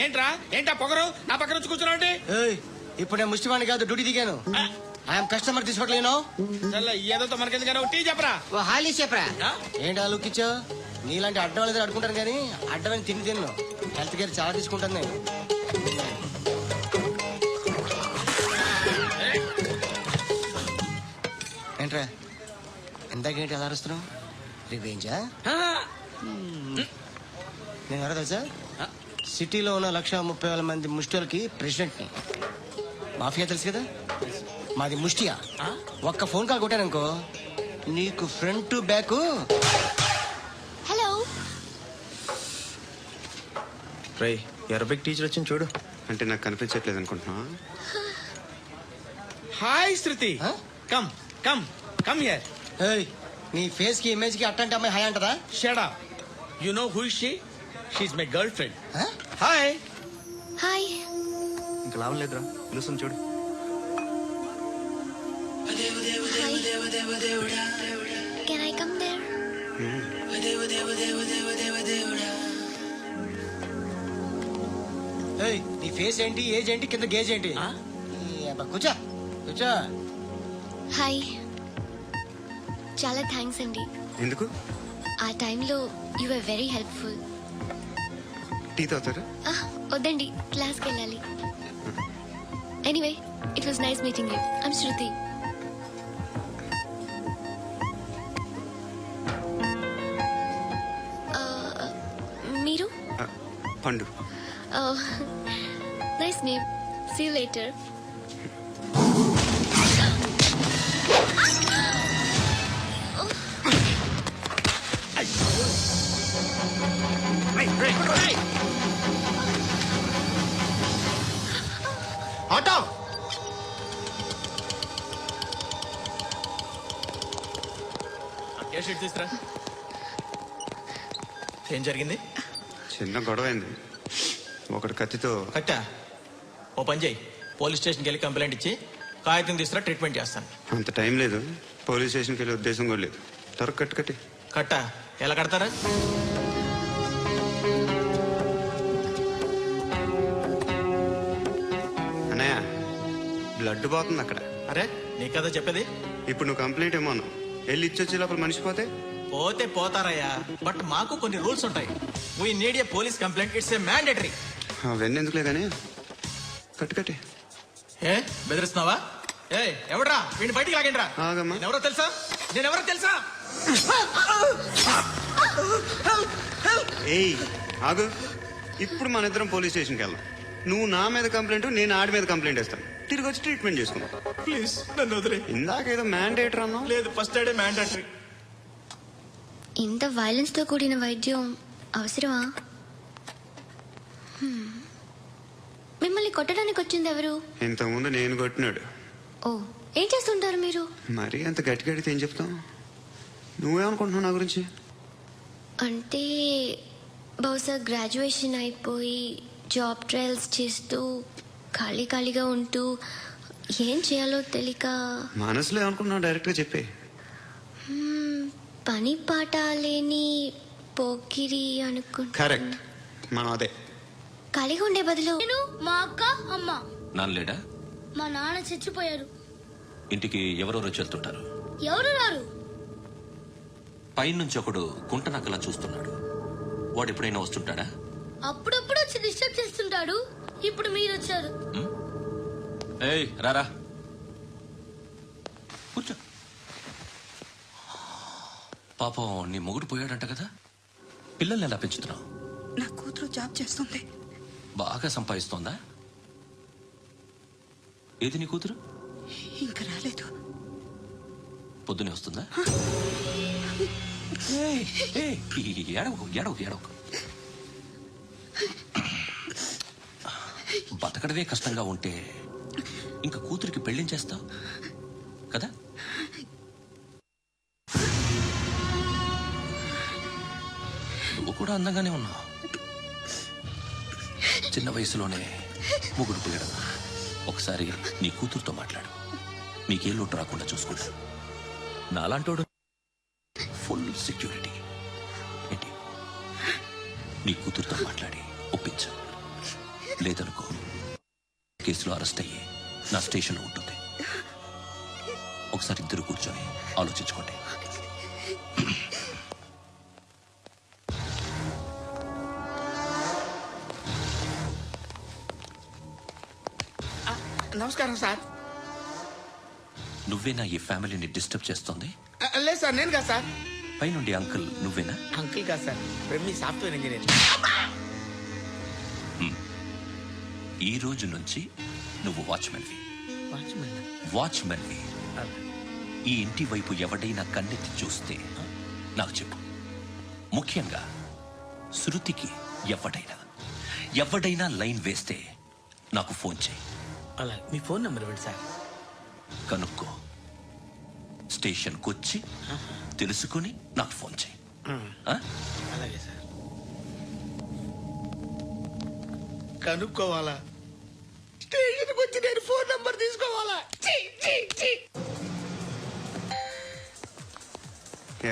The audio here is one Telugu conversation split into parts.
ఏంట్రా ఏంటా పొగరు నా పక్కన వచ్చి కూర్చున్నావు? ఇప్పుడు నేను ముష్టివాణి కాదు, డ్యూటీ దిగాను. ఐఎమ్ కస్టమర్ తీసుకోవట్లేను. ఏదో మనకెందుకు టీ చెప్పరా. హాలీ చెప్పరా. ఏంటి ఆ లుక్ ఇచ్చావు? నీలాంటి అడ్డం వాళ్ళ దగ్గర అడుకుంటాను కానీ అడ్డమైన తిన్ను. హెల్త్ కేర్ చాలా తీసుకుంటాను నేను. ఏంట్రా ఇందాకేంటి ఎలా అరుస్తున్నావు? రివేంజా? నేను ఎవరో తెలుసా? సిటీలో ఉన్న 130,000 మంది ముష్టిలకి ప్రెసిడెంట్ని. మాఫియా తెలుసు కదా, మాది ముష్టియా. ఒక్క ఫోన్ కాల్ కొట్టాననుకో నీకు ఫ్రంట్ టు బ్యాక్. హలో రై అరబిక్ టీచర్ వచ్చింది చూడు. అంటే నాకు కనిపించట్లేదు అనుకుంటున్నా. Hi Shruti. Come come come here. నీ ఫేస్ కి ఇమేజ్ కి అట్టంటే అమ్మాయి హాయ్ అంటదా? Shut up. You know who is she? She is my girlfriend. Hi hi. ఇంకా లాభం లేదురా, పిలుస్తుంది చూడు. Can I come there? నీ ఫేస్ ఏంటి, ఏజ్ ఏంటి, కింద గేజ్ ఏంటి? కూర్చో కూర్చో. హాయ్. చాలా థ్యాంక్స్ అండి. ఎందుకు? ఆ టైంలో you are very helpful. Tea తాగుతారా? వద్దండి, క్లాస్కి వెళ్ళాలి. Anyway it was nice meeting you. I'm Shruti. మీరు? Pandu. Nice name. See you later. Auto. Sheet తీసుకురా. ఏం జరిగింది? చిన్న గొడవ అయింది. ఒకటి కత్తితో. కట్టా? ఓ పని చేయి, పోలీస్ స్టేషన్కి వెళ్ళి కంప్లైంట్ ఇచ్చి కాగితం తీసుకురా, ట్రీట్మెంట్ చేస్తాను. అంత టైం లేదు, పోలీస్ స్టేషన్కి వెళ్ళే ఉద్దేశం కూడా లేదు. త్వరగా కట్టు కట్టి. కట్టా? ఎలా కడతారా? అన్నయ్య బ్లడ్ పోతుంది అక్కడ. అరే నీ కదా చెప్పేది. ఇప్పుడు నువ్వు కంప్లైంట్ ఏమో అన్నావు. వెళ్ళి ఇచ్చొచ్చే లోపల మనిషి పోతే పోతే పోతారయ్యా, బట్ మాకు కొన్ని రూల్స్ ఉంటాయి. We need a police complaint. It's a mandatory. అవన్నీ ఎందుకులే కానీ కట్టు కట్టి. ఏ బెదిరిస్తున్నావా? ఏ ఎవడ్రా వీడిని బయటికి లాగండిరా. ఆగమ్మా. ఎవరో తెలుసా? నేనెవరో తెలుసా? ఏయ్ ఆగు. ఇప్పుడు మన ఇద్దరం పోలీస్ స్టేషన్కి వెళ్దాం. నువ్వు నా మీద కంప్లైంట్, నేను ఆడి మీద కంప్లైంట్ వేస్తాను. తిరిగి వచ్చి ట్రీట్మెంట్ చేసుకున్నాం. ప్లీజ్ నన్ను వదిలే. ఇందాకేదో మ్యాండేటర్ అన్నావు. లేదు, ఫస్ట్ ఎయిడే మ్యాండేటరీ. ఇంత వైలెన్స్ తో కూడిన వైద్యం అవసరమా? మిమ్మల్ని కొట్టడానికి వచ్చింది ఎవరు? ఇంతకుముందు నేను కొట్టినాడు. ఓ, ఏం చేస్తుంటారు మీరు? మరీ అంత గట్టి గడితే ఏం చెప్తాం? నువ్వేమనుకుంటున్నావు నా గురించి? అంటే బహుశా గ్రాడ్యుయేషన్ అయిపోయి జాబ్ ట్రయల్స్ చేస్తూ ఖాళీగా ఉంటూ ఏం చేయాలో తెలియక. మనసులో ఏమనుకుంటున్నావు డైరెక్ట్గా చెప్పే. పని పాట లేని పోకిరి అనుకుంటా. కరెక్ట్, మనం అదే. ఖాళీగా ఉండే బదులు నేను, మా అక్క, అమ్మ. నాన్న లేడా? మా నాన్న చచ్చిపోయారు. ఇంటికి ఎవరెవరో వెళ్తుంటారు. ఎవరు రారు. పైనుంచి ఒకడు కుంటనక్కలా చూస్తున్నాడు. వాడు ఎప్పుడైనా వస్తుంటాడా? అప్పుడప్పుడు వచ్చి డిస్టర్బ్ చేస్తుంటాడు. ఇప్పుడు మీరు వచ్చారు. ఏయ్ రారా, కూర్చో. పాపం నీ మొగుడు పోయాడంట కదా, పిల్లల్ని ఎలా పెంచుతున్నావు? నా కూతురు జాబ్ చేస్తుంది. బాగా సంపాదిస్తోందా? ఏది నీ కూతురు? ఇంకా రాలేదు. పొద్దునే వస్తుందా? ఏడవకు. బతకడమే కష్టంగా ఉంటే ఇంకా కూతురికి పెళ్లించేస్తావు కదా? నువ్వు కూడా అందంగానే ఉన్నావు. చిన్న వయసులోనే ముగ్గురు పోయడం. ఒకసారి నీ కూతురుతో మాట్లాడు, మీకే లోటు రాకుండా చూసుకుంటా. నాలాంటోడు ఫుల్ సెక్యూరిటీ. ఏంటి నీ కూతురుతో మాట్లాడి ఒప్పించు. లేదనుకో కేసులో అరెస్ట్ అయ్యి నా స్టేషన్లో ఉంటుంది. ఒకసారి ఇద్దరు కూర్చొని ఆలోచించుకోండి. నమస్కారం సార్. నువ్వేనా ఈ ఫ్యామిలీని డిస్టర్బ్ చేస్తోంది? లేదు సార్, నేను కాదు సార్. పైనుండి అంకుల్ నువ్వేనా? అంకుల్ కాదు సార్, బ్రహ్మి సాఫ్ట్వేర్ ఇంజనీర్. ఈ రోజు నుంచి నువ్వు వాచ్మెన్వి. వాచ్మెన్. వాచ్మెన్వి. ఈ ఇంటి వైపు ఎవడైనా కన్నెత్తి చూస్తే నాకు చెప్పు. ముఖ్యంగా శృతికి ఎవడైనా లైన్ వేస్తే నాకు ఫోన్ చేయి. అలా మీ ఫోన్ నెంబర్ ఇవ్వండి సార్. కనుక్కో, స్టేషన్కి వచ్చి తెలుసుకుని నాకు ఫోన్ చేయి. ఆ? అలాగే సార్. కనుక్కోవాలా? స్టేషన్కి వచ్చి నేను ఫోన్ నంబర్ తీసుకోవాలా? ఛీ, ఛీ, ఛీ.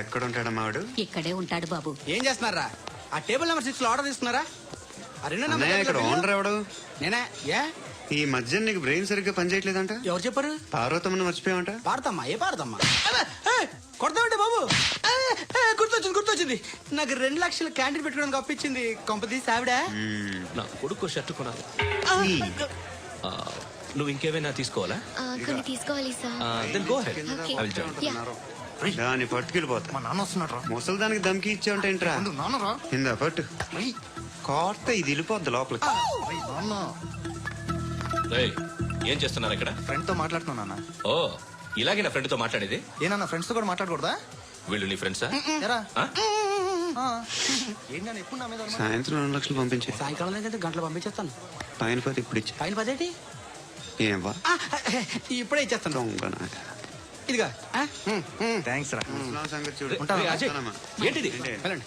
ఎక్కడ ఉంటాడమ్మా వాడు? ఇక్కడే ఉంటాడు బాబు. ఏం చేస్తున్నారా? ఆ టేబుల్ నెంబర్ 6 లో ఆర్డర్ తీసుకున్నారా? ఆ రెండో నెంబర్ అన్నయ్య, ఇక్కడ టేబుల్ ఓనర్ ఎవడు? నేనే. ఏ ఈ మధ్య నీకు బ్రెయిన్ సరిగ్గా పనిచేయట్లేదంట. ఎవరు చెప్పారు? పార్వతమ్మను మర్చిపోయావంట. పాడతామ్మా, ఏ పాడతామ్మా? కొడతామంటే బాబు. గుర్తొచ్చింది. నాకు 2 లక్షలు క్యాంటీన్ పెట్టుకోవడానికి అప్పించింది కొంపతీసి ఆవిడ. నా కొడుకు షర్టు కొనాలి. నువ్వు ఇంకేమైనా తీసుకోవాలా? కొన్ని తీసుకోవాలి sir. Then go ahead. Okay. I will join. Yeah. దాన్ని పట్టుకెళ్ళిపోతా. మా నాన్న వస్తున్నాడు. ముసలి దానికి దమ్కి ఇచ్చావంట ఏంట్రా? నాన్నరా? ఇందా పట్టు. కోర్త ఇది వెళ్ళిపోద్ది లోపలికి. ఏయ్, ఏం చేస్తున్నారు ఇక్కడ? ఫ్రెండ్ తో మాట్లాడుతున్నా. ఓ, ఇలాగే నా ఫ్రెండ్ తో మాట్లాడేది? ఏనా ఫ్రెండ్స్ తో కూడా మాట్లాడకూడదా? వీళ్ళు నీ ఫ్రెండ్సా? ఏంటన్నా ఎప్పుడు నా మీద సాయంత్రం 2 లక్షలు పంపించే. సాయంకాలం దగ్గర గంటలు పంపించేస్తాను. పైన పోతే ఇప్పుడు ఇచ్చే. పైన 10 ఏం వా ఇప్పుడే ఇచ్చేస్తాను. దొంగ నాయ. ఇదిగా థ్యాంక్స్ రా. ముసలాం సంగతి చూడు. ఉంటాను. ఏయ్, అజయ్, ఉంటానమ్మా. ఏంటిది? ఏంటి? వెళ్ళండి.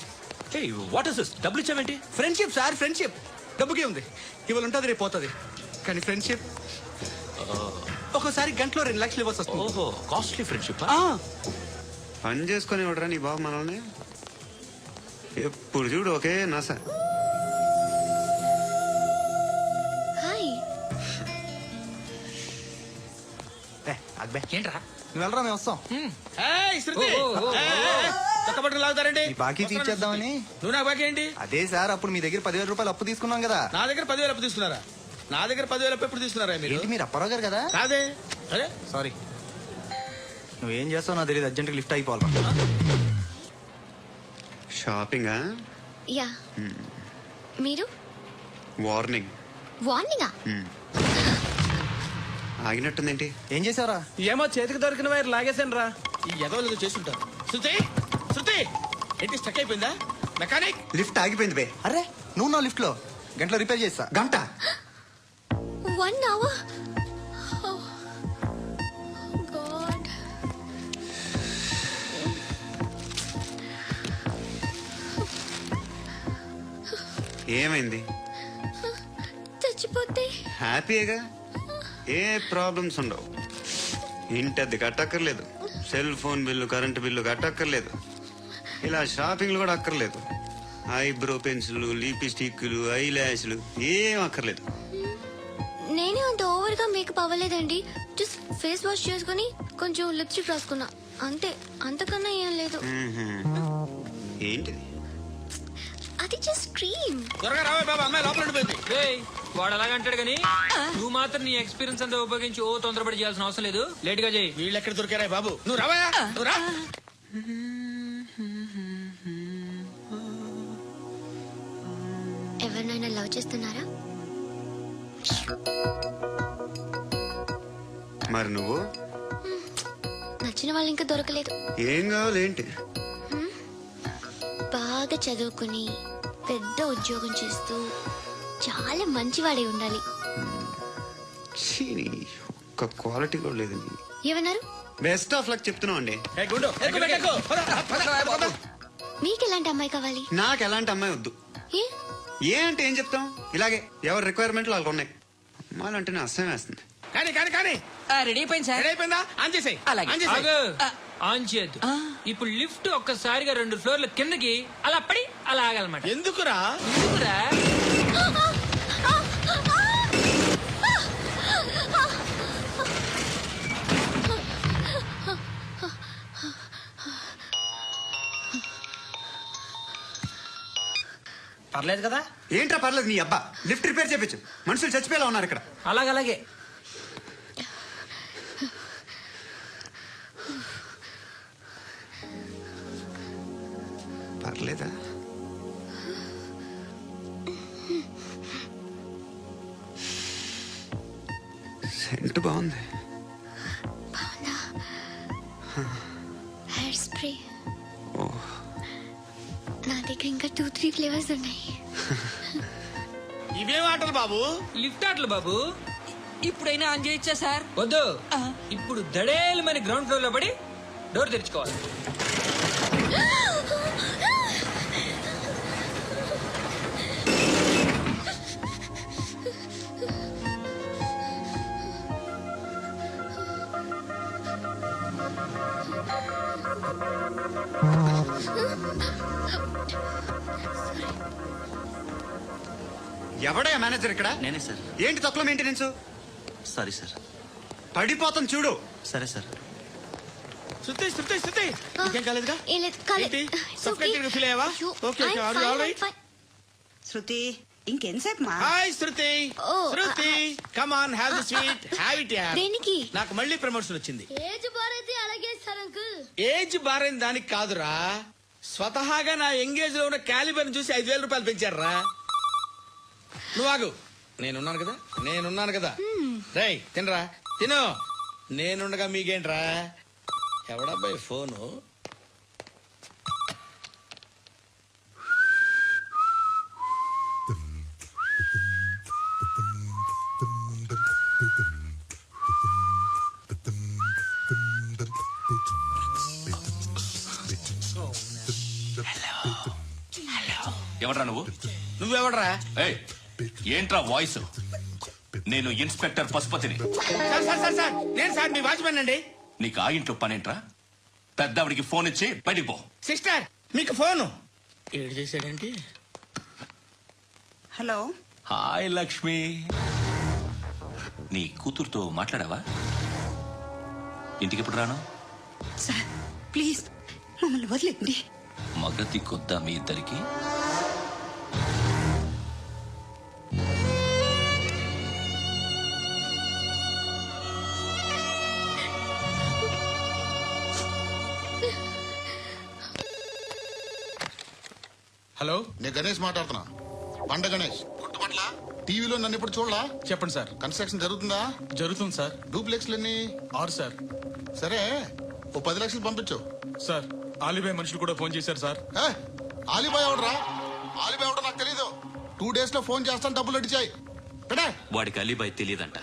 ఏయ్, వాట్ ఇస్ దిస్? డబ్బులు ఇచ్చావేంటి? Friendship sir, friendship. డబ్బుకే ఉంది. ఇవాళ ఉంటుంది, రేపు పోతుంది. కానీ ఫ్రెండ్షిప్ ఒక్కోసారి గంటలో 2 లక్షలు ఇవ్వాల్సి వస్తుంది. ఓహో, కాస్ట్లీ ఫ్రెండ్షిప్. పని చేసుకొని ఇవ్వడరా నీ బాబు మనల్ని? ఎప్పుడు చూడు ఒకే నస. హాయ్. అబ్బే ఏంట్రా? నువ్వు వెళ్ళరా, మేము వస్తాం. ఏయ్, శృతి. ఏయ్, చొక్కా పట్టుకుని లాగుతారండి? ఈ బాకీ తీర్చేద్దామని. నువ్వు నాకు బాకీ ఏంటి? అదే సార్, అప్పుడు మీ దగ్గర 10,000 రూపాయలు అప్పు తీసుకున్నాం కదా. నా దగ్గర 10,000 అప్పు తీసుకున్నారా? నా దగ్గర 10,000 అప్పు ఎప్పుడు తీసుకున్నారా మీరు? ఏంటి, మీరు అప్పారావు గారు కదా? కాదే. అరే సారీ. నువ్వేం చేస్తావు నాకు తెలియదు, అర్జెంట్గా లిఫ్ట్ అయిపోవాలి. షాపింగా? యా. మీరు? వార్నింగ్. వార్నింగా? ఆగినట్టుందేంటి? ఏం చేసావురా? ఏమో చేతికి దొరికిన వైర్ లాగేసాను రా. ఈ ఎదవలు చేస్తుంటారు. శృతి, శృతి, ఏంటి స్టక్ అయిపోయిందా? మెకానిక్. లిఫ్ట్ ఆగిపోయింది బే. అరే, నువ్వు నా లిఫ్ట్ లో గంటలో రిపేర్ చేస్తా. గంట? 1 hour? Oh. God. ఏమైంది? చచ్చిపోతే? హ్యాపీగా, ఏ ప్రాబ్లమ్స్ ఉండవు. ఇంటి అద్దె కట్టక్కర్లేదు, cell phone bill, current bill కట్టక్కర్లేదు, ఇలా షాపింగ్లు కూడా అక్కర్లేదు. ఐబ్రో పెన్సిల్, లిప్స్టిక్లు, ఐ ల్యాష్లు ఏం అక్కర్లేదు. నేనే అంత ఓవర్ గా మేకప్ అవ్వలేదండి. జస్ట్ ఫేస్ వాష్ చేసుకుని కొంచెం లిప్స్టిక్ రాసుకున్నా అంతే. అంతకన్నా ఏం లేదు. ఏంటిది? అది జస్ట్ క్రీమ్. త్వరగా రావే బాబా, అమ్మాయి లోపల ఉండిపోయింది. వాడు అలాగంటాడు కానీ నువ్వు మాత్రం నీ ఎక్స్పీరియన్స్ అంతా ఉపయోగించి ఓ తొందరపడి చేయాల్సిన అవసరం లేదు. లేట్ గా చేయి. వీళ్ళు ఎక్కడ దొరికారా బాబు? నువ్వు రావా, నువ్వు రా. ఎవరినైనా లవ్ చేస్తున్నారా? మరి నువ్వు? నచ్చిన వాళ్ళు ఇంకా దొరకలేదు. ఏం కావాలి ఏంటి? బాగా చదువుకుని పెద్ద ఉద్యోగం చేస్తూ చాలా మంచివాడే ఉండాలి. ఛీ, ఒక్క క్వాలిటీ కూడా లేదు. ఏమన్నారు? బెస్ట్ ఆఫ్ లక్ చెప్తున్నావు అండి. ఏయ్, గుండు, ఎక్కు, ఎక్కు, ఎక్కు. పద, పద, పద, పద. మీకు ఎలాంటి అమ్మాయి కావాలి? నాకు ఎలాంటి అమ్మాయి వద్దు. ఏ? ఏ అంటే ఏం చెప్తాం, ఇలాగే ఎవరి రిక్వైర్మెంట్లు వాళ్ళకు ఉన్నాయి. అమ్మాయిలు అంటేనే అసహ్యం వేస్తుంది. కానీ కానీ కానీ రెడీ అయిపోయింది సార్. రెడీ అయిపోయిందా? ఆన్ చేసేయ్. అలాగే. ఆన్ చేసేయ్. ఆగు. ఆన్ చేయద్దు. ఇప్పుడు లిఫ్ట్ ఒక్కసారిగా 2 ఫ్లోర్ల కిందకి అలా పడి అలా ఆగాలన్నమాట. ఎందుకురా? ఎందుకురా? పర్లేదు కదా? ఏంట్రా పర్లేదు నీ అబ్బా, లిఫ్ట్ రిపేర్ చేయించు. మనుషులు చచ్చిపోయేలా ఉన్నారు ఇక్కడ. అలాగే పర్లేదా? సెంట్ బాగుంది. హెయిర్ స్ప్రే ఓ, నా దగ్గర ఇంకా 2-3 ఫ్లేవర్స్ ఉన్నాయి. ఇవేం ఆటలు బాబు? లిఫ్ట్ ఆటలు బాబు. ఇప్పుడైనా ఆన్ చేయొచ్చా సార్? వద్దు. ఇప్పుడు దడేలు మన గ్రౌండ్ ఫ్లోర్ లో పడి డోర్ తెరుచుకోవాలి. ఎవడయ్యా మేనేజర్ ఇక్కడ? నేనే సార్. ఏంటి తక్కువ మెయింటెనెన్స్? Sorry sir. పడిపోతాం చూడు. సరే సార్. శృతి ఇంకేం కాలేదుగా? ఏం లేదు, కాలేదు. ఏంటి? It's okay. Suffocated feel అయ్యావా? అయ్యో, Okay, I'm are you fine, all I'm right? fine. శృతి ఇంకెంతసేపు మా? Hi Shruti. Oh, Shruti come on, have the sweet, have it yeah. దేనికి? నాకు మళ్ళీ ప్రమోషన్ వచ్చింది. ఏజ్ బారైతే అలాగే సార్ అంకుల్. ఏజ్ బారైన దానికి కాదురా, స్వతహాగా నా ఎంగేజ్ లో ఉన్న క్యాలిబర్ చూసి 5,000 రూపాయలు పెంచారా. నువ్వు ఆగు, నేనున్నాను కదా. రేయ్ తినరా, తిను. నేనుండగా మీకేంట్రా? ఎవడబ్బాయి ఫోను? ఎవడ్రా నువ్వు? నువ్వెవడరా? ఏయ్, ఏంట్రా వాయిస్? నేను ఇన్స్పెక్టర్ పశుపతిని. సార్ నేను సార్ మీ వాచ్మెన్ అండి. నీకు ఆ ఇంట్లో పనేంట్రా? పెద్దవిడికి ఫోన్ ఇచ్చి బయటికి పో. సిస్టర్ మీకు ఫోను. ఏడు చేశాడంటే. హలో. హాయ్ లక్ష్మి. నీ కూతురుతో మాట్లాడావా? ఇంటికి ఎప్పుడు రాను? సార్ ప్లీజ్ మమ్మల్ని వదిలేండి. మగతి కొద్దా మీ ఇద్దరికి? హలో, నేను గణేష్ మాట్లాడుతున్నా. పండ గణేష్ గుర్తుపట్ల? టీవీలో నన్ను ఇప్పుడు చూడలా? చెప్పండి సార్. కన్స్ట్రక్షన్ జరుగుతుందా? జరుగుతుంది సార్. డూప్లెక్స్లు ఎన్ని? 6 సార్. సరే, ఓ 10 లక్షలు పంపించు. సార్ ఆలిబాయ్ మనుషులు కూడా ఫోన్ చేశారు సార్. ఏ, ఆలిబాయ్ ఎవడరా? ఆలిబాయ్ ఎవడో నాకు తెలీదు. 2 days లో ఫోన్ చేస్తాను, డబ్బులు అడిచాయి. పెడే. వాడికి అలీబాయ్ తెలియదంట,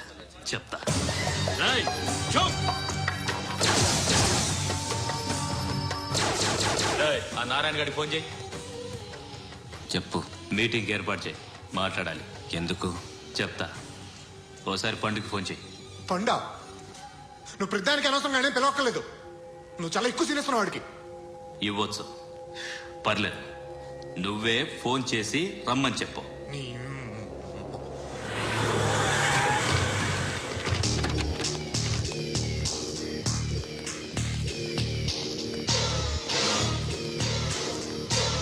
చెప్తా. ఆ నారాయణ గారికి ఫోన్ చేయి. చెప్పు. మీటింగ్ ఏర్పాటు చేయి, మాట్లాడాలి. ఎందుకు? చెప్తా. ఓసారి పండుగ ఫోన్ చేయి. పండ, నువ్వు ప్రతిదానికి అనవసరంగానే పిలవక్కర్లేదు. నువ్వు చాలా ఎక్కువ సీనిస్తున్నావు వాడికి. ఇవ్వచ్చు, పర్లేదు. నువ్వే ఫోన్ చేసి రమ్మని చెప్పు. నీ